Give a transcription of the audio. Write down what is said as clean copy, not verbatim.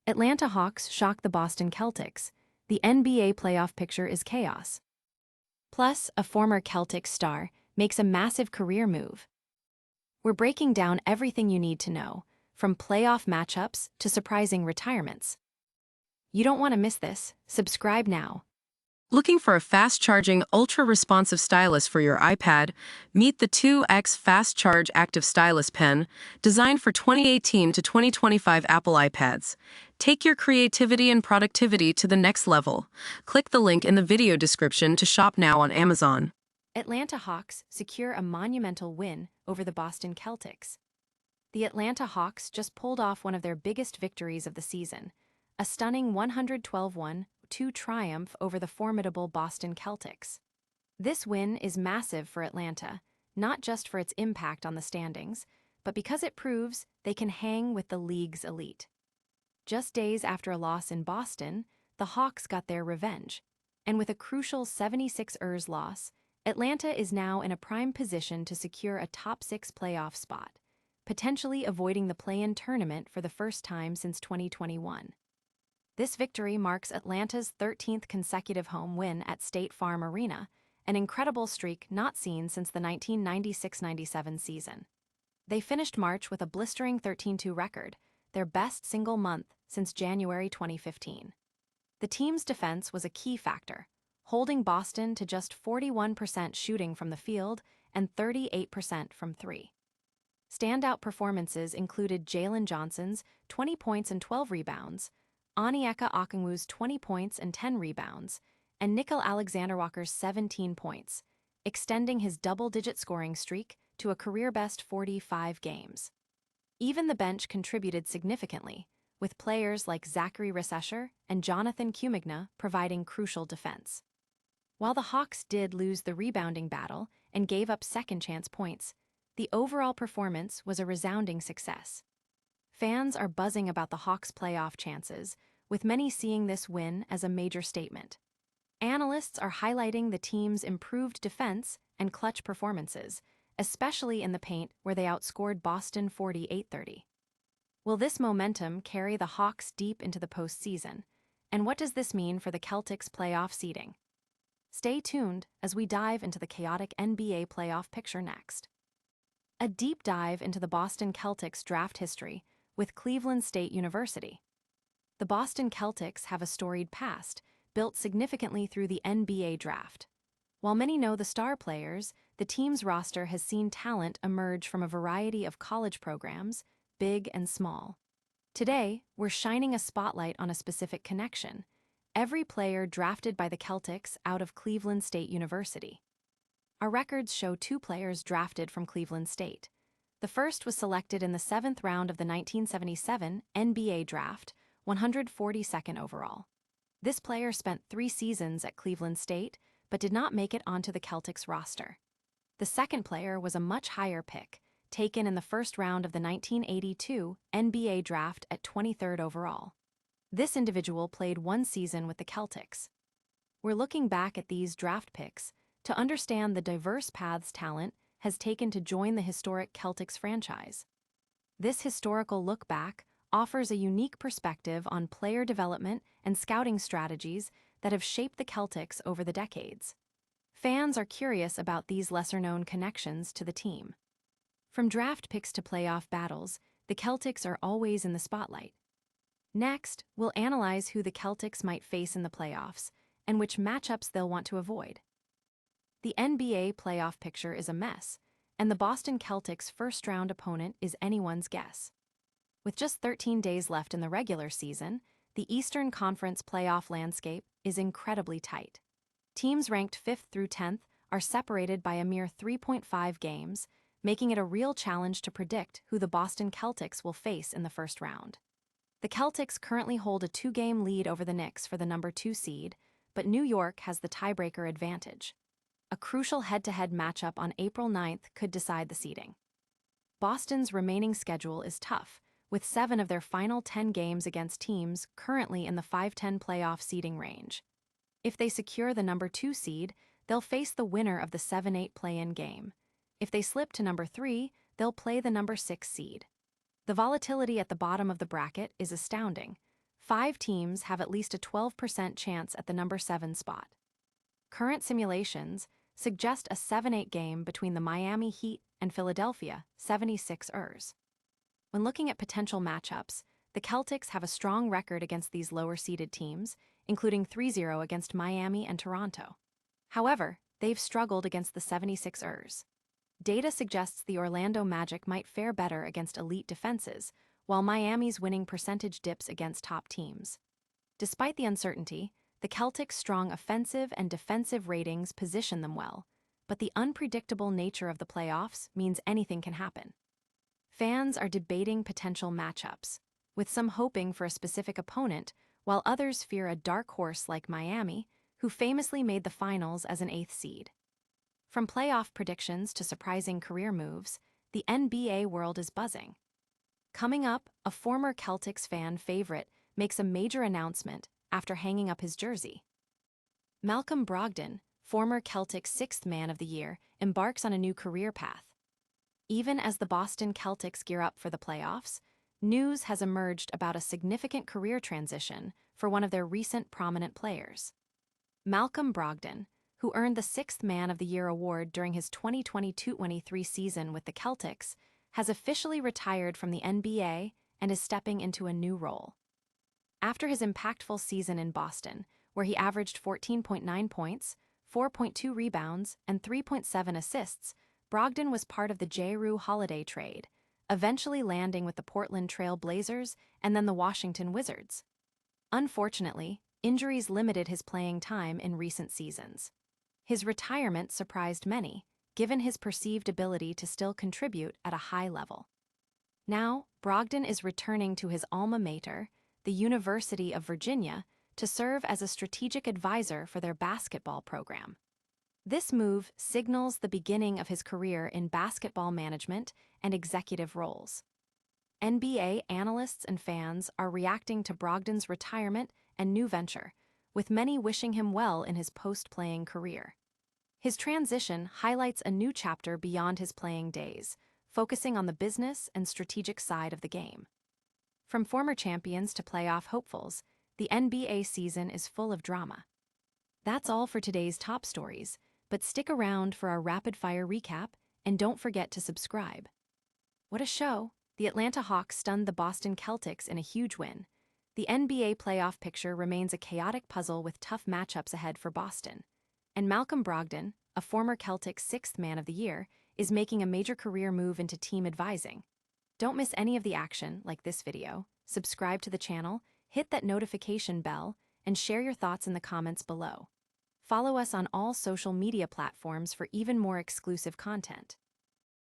Atlanta Hawks shock the Boston Celtics. The NBA playoff picture is chaos. Plus, a former Celtics star makes a massive career move. We're breaking down everything you need to know, from playoff matchups to surprising retirements. You don't want to miss this. Subscribe now. Looking for a fast-charging, ultra-responsive stylus for your iPad? Meet the 2X Fast Charge Active Stylus Pen, designed for 2018 to 2025 Apple iPads. Take your creativity and productivity to the next level. Click the link in the video description to shop now on Amazon. Atlanta Hawks secure a monumental win over the Boston Celtics. The Atlanta Hawks just pulled off one of their biggest victories of the season, a stunning 112-1-2 triumph over the formidable Boston Celtics. This win is massive for Atlanta, not just for its impact on the standings, but because it proves they can hang with the league's elite. Just days after a loss in Boston, the Hawks got their revenge, and with a crucial 76ers loss, Atlanta is now in a prime position to secure a top 6 playoff spot, potentially avoiding the play-in tournament for the first time since 2021. This victory marks Atlanta's 13th consecutive home win at State Farm Arena, an incredible streak not seen since the 1996-97 season. They finished March with a blistering 13-2 record, their best single month since January 2015. The team's defense was a key factor, holding Boston to just 41% shooting from the field and 38% from three. Standout performances included Jalen Johnson's 20 points and 12 rebounds, Onyeka Okongwu's 20 points and 10 rebounds, and Nickel Alexander-Walker's 17 points, extending his double-digit scoring streak to a career-best 45 games. Even the bench contributed significantly, with players like Zachary Resesher and Jonathan Cumigna providing crucial defense. While the Hawks did lose the rebounding battle and gave up second-chance points, the overall performance was a resounding success. Fans are buzzing about the Hawks' playoff chances, with many seeing this win as a major statement. Analysts are highlighting the team's improved defense and clutch performances, especially in the paint where they outscored Boston 48-30. Will this momentum carry the Hawks deep into the postseason? And what does this mean for the Celtics' playoff seeding? Stay tuned as we dive into the chaotic NBA playoff picture next. A deep dive into the Boston Celtics draft history with Cleveland State University. The Boston Celtics have a storied past, built significantly through the NBA draft. While many know the star players, the team's roster has seen talent emerge from a variety of college programs, big and small. Today, we're shining a spotlight on a specific connection: every player drafted by the Celtics out of Cleveland State University. Our records show 2 players drafted from Cleveland State. The first was selected in the 7th round of the 1977 NBA Draft, 142nd overall. This player spent 3 seasons at Cleveland State, but did not make it onto the Celtics roster. The second player was a much higher pick, taken in the 1st round of the 1982 NBA Draft at 23rd overall. This individual played 1 season with the Celtics. We're looking back at these draft picks to understand the diverse paths talent has taken to join the historic Celtics franchise. This historical look back offers a unique perspective on player development and scouting strategies that have shaped the Celtics over the decades. Fans are curious about these lesser-known connections to the team. From draft picks to playoff battles, the Celtics are always in the spotlight. Next, we'll analyze who the Celtics might face in the playoffs and which matchups they'll want to avoid. The NBA playoff picture is a mess, and the Boston Celtics' first-round opponent is anyone's guess. With just 13 days left in the regular season, the Eastern Conference playoff landscape is incredibly tight. Teams ranked 5th through 10th are separated by a mere 3.5 games, making it a real challenge to predict who the Boston Celtics will face in the first round. The Celtics currently hold a 2-game lead over the Knicks for the number 2 seed, but New York has the tiebreaker advantage. A crucial head-to-head matchup on April 9th could decide the seeding. Boston's remaining schedule is tough, with 7 of their final 10 games against teams currently in the 5-10 playoff seeding range. If they secure the number 2 seed, they'll face the winner of the 7-8 play-in game. If they slip to number 3, they'll play the number 6 seed. The volatility at the bottom of the bracket is astounding. 5 teams have at least a 12% chance at the number 7 spot. Current simulations suggest a 7-8 game between the Miami Heat and Philadelphia 76ers. When looking at potential matchups, the Celtics have a strong record against these lower-seeded teams, including 3-0 against Miami and Toronto. However, they've struggled against the 76ers. Data suggests the Orlando Magic might fare better against elite defenses, while Miami's winning percentage dips against top teams. Despite the uncertainty, the Celtics' strong offensive and defensive ratings position them well, but the unpredictable nature of the playoffs means anything can happen. Fans are debating potential matchups, with some hoping for a specific opponent, while others fear a dark horse like Miami, who famously made the finals as an 8th seed. From playoff predictions to surprising career moves, the NBA world is buzzing. Coming up, a former Celtics fan favorite makes a major announcement after hanging up his jersey. Malcolm Brogdon, former Celtics Sixth Man of the Year, embarks on a new career path. Even as the Boston Celtics gear up for the playoffs, news has emerged about a significant career transition for one of their recent prominent players. Malcolm Brogdon, who earned the Sixth Man of the Year award during his 2022-23 season with the Celtics, has officially retired from the NBA and is stepping into a new role. After his impactful season in Boston, where he averaged 14.9 points, 4.2 rebounds, and 3.7 assists, Brogdon was part of the Jrue Holiday trade, eventually landing with the Portland Trail Blazers and then the Washington Wizards. Unfortunately, injuries limited his playing time in recent seasons. His retirement surprised many, given his perceived ability to still contribute at a high level. Now, Brogdon is returning to his alma mater, the University of Virginia, to serve as a strategic advisor for their basketball program. This move signals the beginning of his career in basketball management and executive roles. NBA analysts and fans are reacting to Brogdon's retirement and new venture, with many wishing him well in his post-playing career. His transition highlights a new chapter beyond his playing days, focusing on the business and strategic side of the game. From former champions to playoff hopefuls, the NBA season is full of drama. That's all for today's top stories, but stick around for our rapid-fire recap and don't forget to subscribe. What a show! The Atlanta Hawks stunned the Boston Celtics in a huge win. The NBA playoff picture remains a chaotic puzzle with tough matchups ahead for Boston. And Malcolm Brogdon, a former Celtics Sixth Man of the Year, is making a major career move into team advising. Don't miss any of the action like this video. Subscribe to the channel, hit that notification bell, and share your thoughts in the comments below. Follow us on all social media platforms for even more exclusive content.